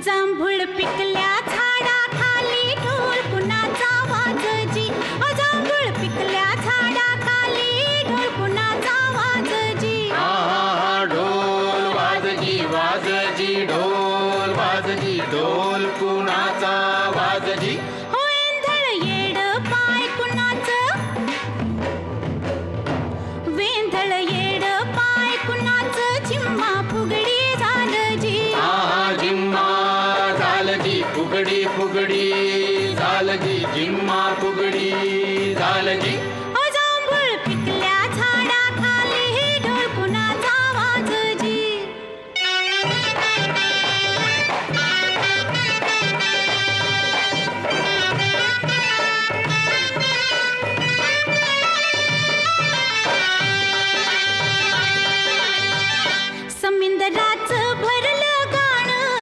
जांभूळ पिकल्या झाडाखाली ढोल कुणाचा वाजजी. जांभूळ पिकल्या झाडाखाली ढोल कुणाचा वाजजी. ढोल वाजजी वाजजी ढोल वाजजी ढोल कुणाचा वाजजी. हो एंधळ येड पाय कुणाचं, वेंधळ येड पाय कुणाचं, झिम्मा फुगडी झालजी. जिम्मा झालजी फुगडी फुगडी झालजी जिम्मा फुगडी.